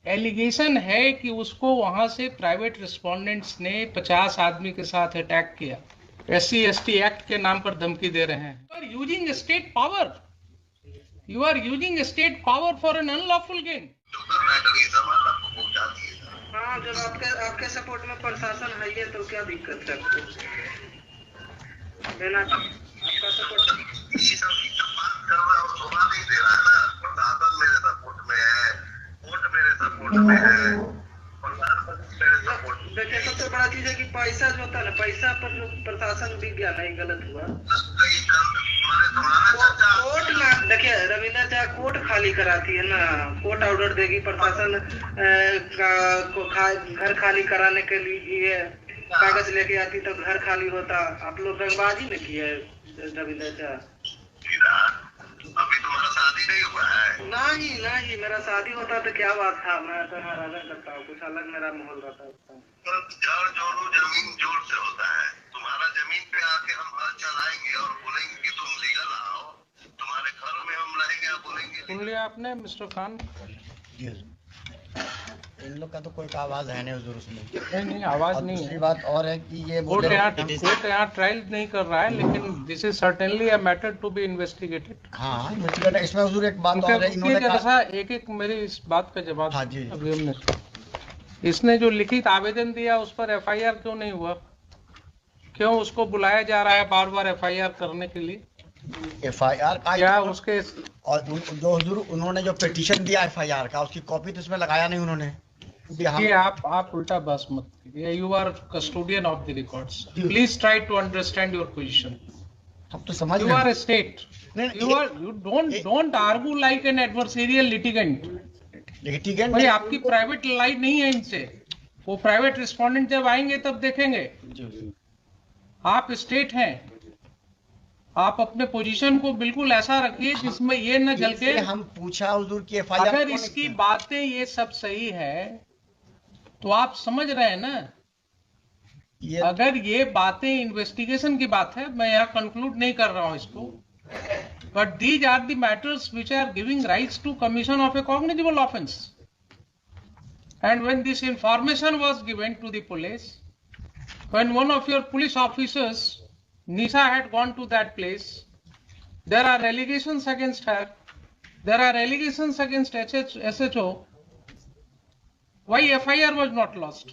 Allegation है कि उसको वहां से प्राइवेट रिस्पोंडेंट्स ने 50 आदमी के साथ अटैक किया, SC/ST एक्ट के नाम पर धमकी दे रहे हैं। You are using state power, you are using state power for an unlawful gain. हाँ, जब आपके सपोर्ट में प्रशासन है ये तो क्या दिक्कत है आपको देना? आपका सपोर्ट देखिए, सबसे बड़ा चीज है कि पैसा जो होता है ना, पैसा पर जो प्रशासन भी गया नहीं, गलत हुआ। कोर्ट में देखिए, रविंद्र चाहे कोर्ट खाली कराती है ना, कोर्ट ऑर्डर देगी प्रशासन घर खाली कराने के लिए कागज लेके आती तो घर खाली होता। आप लोग रंगबाजी में किए रविंद्र चाहे। अभी तुम्हारा शादी नहीं हुआ है? नहीं, मेरा शादी होता तो क्या बात था, मैं तो रहना करता हूँ, कुछ अलग मेरा माहौल रहता है। जड़ जोड़ो जमीन जोड़ से होता है। तुम्हारा जमीन पे आके हम हल चलाएंगे और बोलेंगे कि तुम लीगल आओ, तुम्हारे घर में हम रहेंगे और बोलेंगे। सुन लिया आपने मिस्टर खान? इन लोग का तो कोई आवाज है नहीं हुजूर उसमें। नहीं, आवाज नहीं है। दूसरी बात और है कि ये कोर्ट यहाँ ट्रायल नहीं कर रहा है, लेकिन this is certainly a matter to be investigated. हाँ, इन्वेस्टिगेट। इसमें हुजूर एक बात और है, इन्होंने कहा एक मेरी इस बात का जवाब। हाँ जी। अभी हमने इसने जो लिखित आवेदन दिया उस पर FIR क्यों नहीं हुआ? क्यों उसको बुलाया जा रहा है बार बार FIR करने के लिए? FIR का क्या उसके और जो हुजूर उन्होंने जो पिटीशन दिया FIR का, उसकी कॉपी तो इसमें लगाया नहीं उन्होंने। कि आप उल्टा बस मत कीजिए। You are custodian of the records, please try to understand your position. हम तो समझ you are a state, you don't argue like an adversarial litigant. भाई आपकी प्राइवेट लाइफ नहीं है इनसे, वो प्राइवेट रिस्पोंडेंट जब आएंगे तब देखेंगे। आप स्टेट हैं, आप अपने पोजीशन को बिल्कुल ऐसा रखिए जिसमें ये न झलके। हम पूछा हुजूर की FIR अगर इसकी बातें ये सब सही है तो आप समझ रहे हैं ना, अगर ये बातें इन्वेस्टिगेशन की बात है, मैं यहाँ कंक्लूड नहीं कर रहा हूँ इसको, but these are the matters which are giving rise to commission of a cognizable offense. And when this information was given to the police, when one of your police officers, Nisha, had gone to that place, there are allegations against her, there are allegations against SHO. Why FIR was not lodged?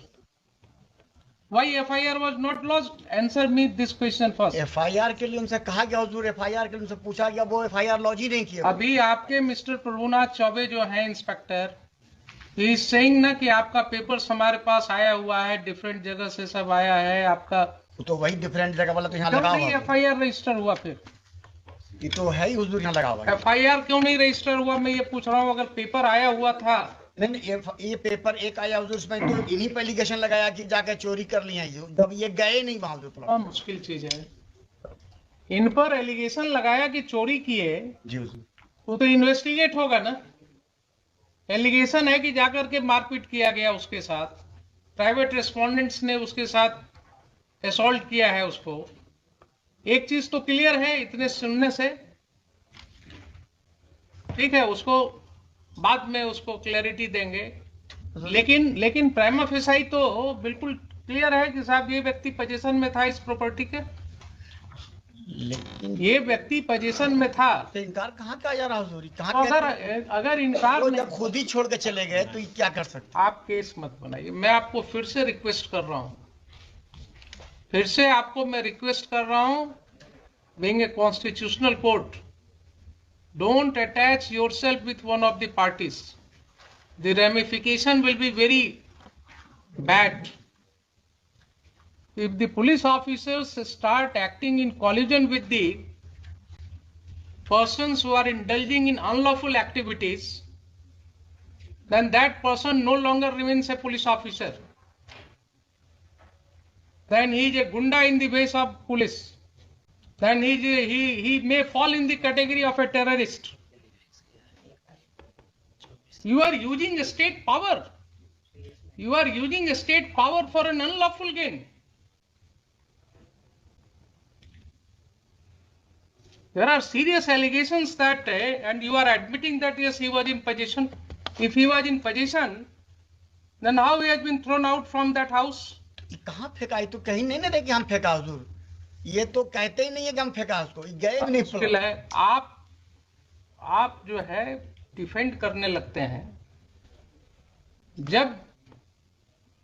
Why FIR was not lodged? Answer me this question first. FIR के लिए उनसे कहा गया हुजूर, FIR के लिए उनसे पूछा गया, वो FIR लॉन्च ही नहीं किया। अभी आपके मिस्टर प्रभुनाथ चौबे जो है इंस्पेक्टर, ही इज सेइंग ना कि आपका पेपर्स हमारे पास आया हुआ है, डिफरेंट जगह से सब आया है आपका। तो वही डिफरेंट जगह वाला तो यहाँ लगा हुआ है। FIR रजिस्टर हुआ? फिर ये तो है ही हुजूर, यहाँ लगा हुआ है। FIR क्यों नहीं रजिस्टर हुआ? मैं ये पूछ रहा हूँ। अगर पेपर आया हुआ था। नहीं, ये पेपर एक आया हुजूर, उसमें तो इन्हीं पे एलिगेशन लगाया कि जाके चोरी कर लिया, जब ये गए नहीं वहां। बहुत मुश्किल चीज है, इन पर एलिगेशन लगाया कि चोरी किए जी हुजूर, वो तो इन्वेस्टिगेट होगा ना। एलिगेशन है कि जाकर के मारपीट किया गया उसके साथ, प्राइवेट रेस्पोंडेंट्स ने उसके साथ असॉल्ट किया है उसको। एक चीज तो क्लियर है इतने सुनने से, ठीक है, उसको बाद में उसको क्लैरिटी देंगे, लेकिन प्राइमा फेसाई तो बिल्कुल क्लियर है कि साहब ये व्यक्ति पोजीशन में था इस प्रॉपर्टी के, लेकिन ये व्यक्ति पोजीशन में था। तो इनकार कहाँ का जा रहा हुजूर? अगर इनकार नहीं, खुद ही छोड़ के चले गए तो क्या कर सकते? आप केस मत बनाइए। मैं आपको फिर से रिक्वेस्ट कर रहा हूं, फिर से आपको मैं रिक्वेस्ट कर रहा हूं, being a constitutional court, don't attach yourself with one of the parties. The ramification will be very bad. If the police officers start acting in collusion with the persons who are indulging in unlawful activities, then that person no longer remains a police officer. Then he is a gunda in the ways of police. Then he may fall in the category of a terrorist. You are using state power. You are using state power for an unlawful gain. There are serious allegations that, and you are admitting that yes, he was in possession. If he was in possession, Then how he has been thrown out from that house? कहाँ फेंका? ये तो कहीं नहीं ना रहे कि हम फेंका हुजूर, ये तो कहते ही नहीं है कि हम फेंका उसको, ये गए भी नहीं। मुश्किल है। आप जो है डिफेंड करने लगते हैं जब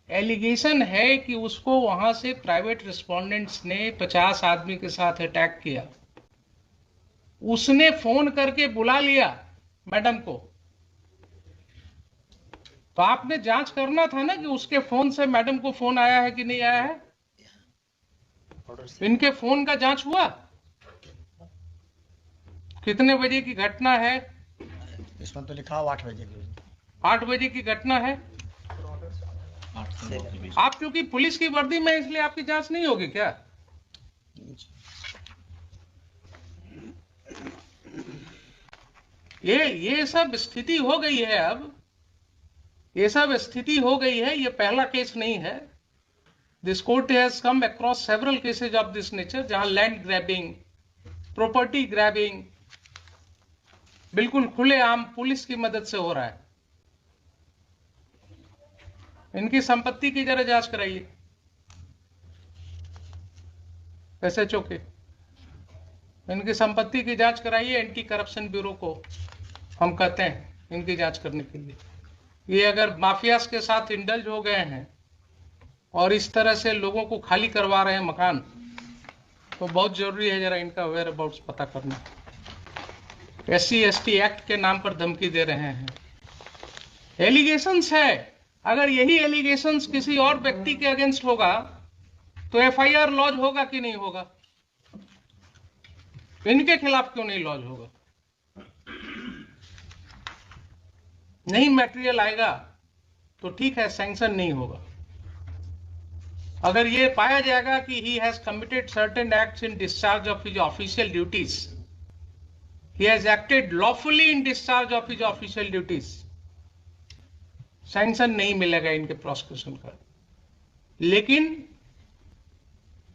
एलिगेशन है कि उसको वहां से प्राइवेट रिस्पोंडेंट्स ने 50 आदमी के साथ अटैक किया, उसने फोन करके बुला लिया मैडम को, तो आपने जांच करना था ना कि उसके फोन से मैडम को फोन आया है कि नहीं आया है। इनके फोन का जांच हुआ? कितने बजे की घटना है? इसमें तो लिखा हुआ 8 बजे की। 8 बजे की घटना है। आप क्योंकि पुलिस की वर्दी में, इसलिए आपकी जांच नहीं होगी क्या? ये सब स्थिति हो गई है। अब ये सब स्थिति हो गई है। ये पहला केस नहीं है। This court has come across several cases of this nature, जहां लैंड ग्रैबिंग, प्रॉपर्टी ग्रैबिंग बिल्कुल खुलेआम पुलिस की मदद से हो रहा है। इनकी संपत्ति की जरा जांच कराइए एसएचओ के, इनकी संपत्ति की जांच कराइए। एंटी करप्शन ब्यूरो को हम कहते हैं इनकी जांच करने के लिए। ये अगर माफियास के साथ इंडल्ज हो गए हैं और इस तरह से लोगों को खाली करवा रहे हैं मकान, तो बहुत जरूरी है जरा इनका वेयर अबाउट्स पता करना। SC/ST एक्ट के नाम पर धमकी दे रहे हैं। एलिगेशंस है, अगर यही एलिगेशंस किसी और व्यक्ति के अगेंस्ट होगा तो FIR लॉज होगा कि नहीं होगा? इनके खिलाफ क्यों नहीं लॉज होगा? नहीं मटेरियल आएगा तो ठीक है, सैंक्शन नहीं होगा। अगर ये पाया जाएगा कि he has committed certain acts in discharge of his official duties, he has acted lawfully in discharge of his official duties, sanction नहीं मिलेगा इनके प्रोसिक्यूशन का। लेकिन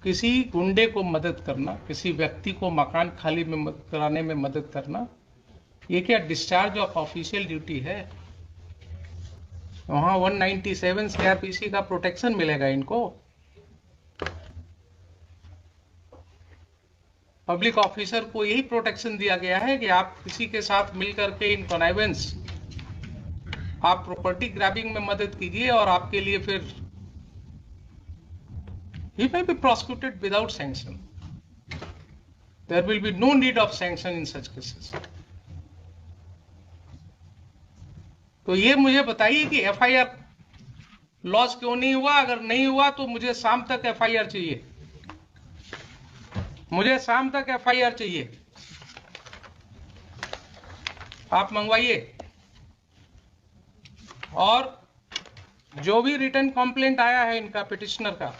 किसी गुंडे को मदद करना, किसी व्यक्ति को मकान खाली में कराने में मदद करना, ये क्या डिस्चार्ज ऑफ ऑफिशियल ड्यूटी है? वहां 197 CRPC का प्रोटेक्शन मिलेगा इनको। पब्लिक ऑफिसर को यही प्रोटेक्शन दिया गया है कि आप किसी के साथ मिलकर के इन कॉनाइवेंस, आप प्रॉपर्टी ग्रैबिंग में मदद कीजिए और आपके लिए फिर he may be prosecuted without sanction. There will be no need of sanction in such cases. तो ये मुझे बताइए कि FIR लॉस क्यों नहीं हुआ? अगर नहीं हुआ तो मुझे शाम तक FIR चाहिए, मुझे शाम तक FIR चाहिए। आप मंगवाइए। और जो भी रिटर्न कंप्लेंट आया है इनका पिटिशनर का,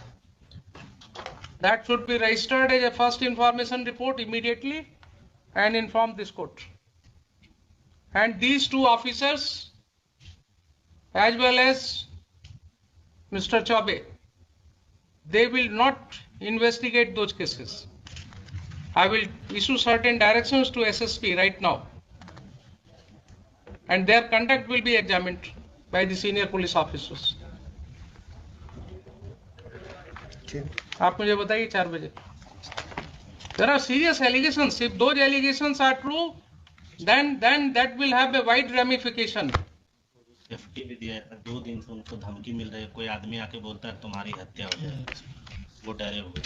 that should be registered as a first information report immediately and inform this court. And these two officers as well as Mr. Chaube, they will not investigate those cases. I will issue certain directions to SSP right now, and their conduct will be examined by the senior police officers. आप मुझे बताइए 4 बजे। There are serious allegations. If those allegations are true, then that will have a wide ramification. FT भी दिया है, 2 दिन से उनको धमकी मिल रही है। कोई आदमी आके बोलता है तुम्हारी हत्या हो जाएगी, वो डरे हुए।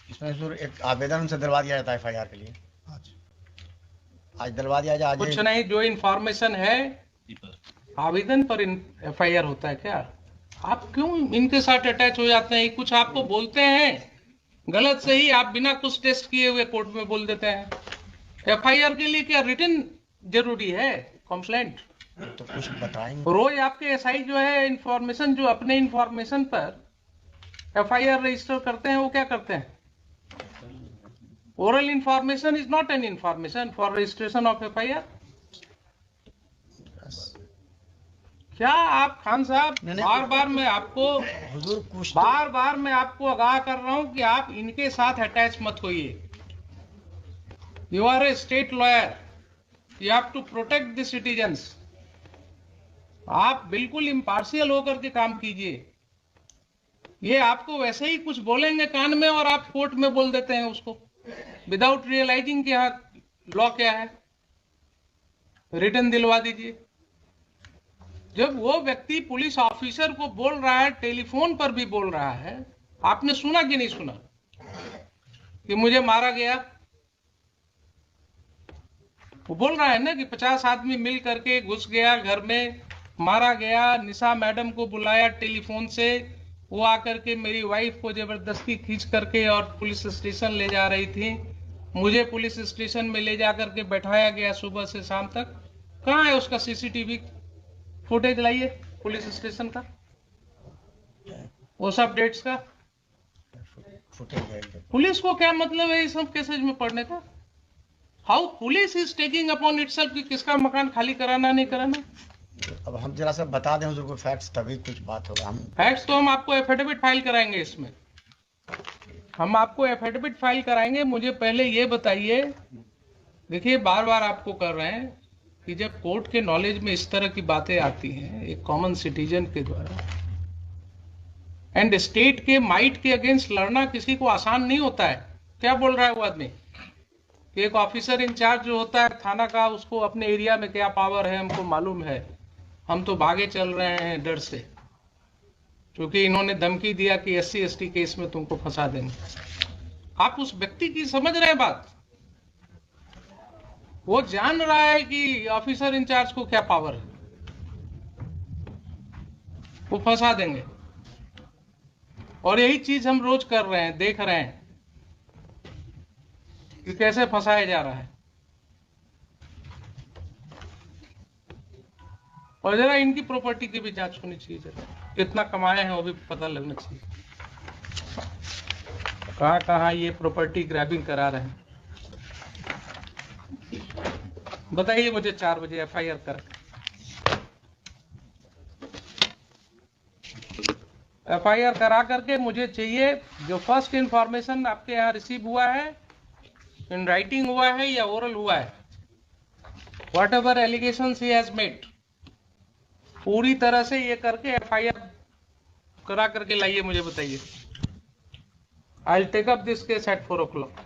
इसमें सर एक आवेदन से दिलवा दिया जाता है FIR के लिए। आज दिलवा दिया जाए। कुछ नहीं, जो इंफॉर्मेशन है आवेदन पर FIR होता है क्या? आप क्यों इनके साथ अटैच हो जाते हैं? कुछ आपको बोलते हैं गलत सही, आप बिना कुछ टेस्ट किए हुए कोर्ट में बोल देते हैं। FIR के लिए क्या रिटन जरूरी है? कंप्लेंट तो कुछ बताएंगे। रोज आपके SI जो है इंफॉर्मेशन, जो अपने इंफॉर्मेशन पर FIR रजिस्टर करते हैं, वो क्या करते हैं? Oral information is not an information for registration of FIR। क्या आप खान साहब, बार बार मैं आपको आगाह कर रहा हूं कि आप इनके साथ अटैच मत होइए। You are a state lawyer, you have to protect the citizens. आप बिल्कुल इम्पार्शियल होकर के काम कीजिए। ये आपको वैसे ही कुछ बोलेंगे कान में और आप कोर्ट में बोल देते हैं उसको, विदाउट रियलाइजिंग कि हाँ लॉ क्या है। रिटर्न दिलवा दीजिए। जब वो व्यक्ति पुलिस ऑफिसर को बोल रहा है, टेलीफोन पर भी बोल रहा है, आपने सुना कि नहीं सुना कि मुझे मारा गया? वो बोल रहा है ना कि 50 आदमी मिल करके घुस गया घर में, मारा गया। निशा मैडम को बुलाया टेलीफोन से, वो आकर के मेरी वाइफ को जबरदस्ती खींच करके और पुलिस स्टेशन ले जा रही थी। मुझे पुलिस स्टेशन में ले जा करके बैठाया गया सुबह से शाम तक। कहाँ है उसका सीसीटीवी फुटेज? लाइए पुलिस स्टेशन का, वो सब डेट्स का। पुलिस को क्या मतलब है इस सब केसेज में पढ़ने का? How police is taking upon itself कि किसका मकान खाली कराना नहीं कराना। अब हम जरा सा बता दें हुजूर को फैक्ट्स, तभी कुछ बात होगा। हम फैक्ट्स तो हम आपको एफिडेविट फाइल कराएंगे, इसमें हम आपको एफिडेविट फाइल कराएंगे। मुझे पहले ये बताइए, देखिए बार बार आपको कर रहे हैं कि जब कोर्ट के नॉलेज में इस तरह की बातें आती हैं एक कॉमन सिटीजन के द्वारा, एंड स्टेट के माइट के अगेंस्ट लड़ना किसी को आसान नहीं होता है। क्या बोल रहा है वो आदमी कि एक ऑफिसर इंचार्ज जो होता है थाना का, उसको अपने एरिया में क्या पावर है हमको मालूम है, हम तो भागे चल रहे हैं डर से, क्योंकि इन्होंने धमकी दिया कि SC ST केस में तुमको फंसा देंगे। आप उस व्यक्ति की समझ रहे हैं बात? वो जान रहा है कि ऑफिसर इंचार्ज को क्या पावर है, वो फंसा देंगे। और यही चीज हम रोज कर रहे हैं, देख रहे हैं कि कैसे फंसाया जा रहा है। और जरा इनकी प्रॉपर्टी की भी जांच होनी चाहिए, जरा कितना कमाए हैं वो भी पता लगना चाहिए। कहाँ कहाँ ये प्रॉपर्टी ग्रैबिंग करा रहे हैं, बताइए मुझे। 4 बजे FIR कर, FIR करा करके मुझे चाहिए जो फर्स्ट इंफॉर्मेशन आपके यहाँ रिसीव हुआ है, इन राइटिंग हुआ है या ओरल हुआ है, whatever allegation he has made, पूरी तरह से ये करके FIR करा करके लाइए, मुझे बताइए। I will take up this case at 4 o'clock।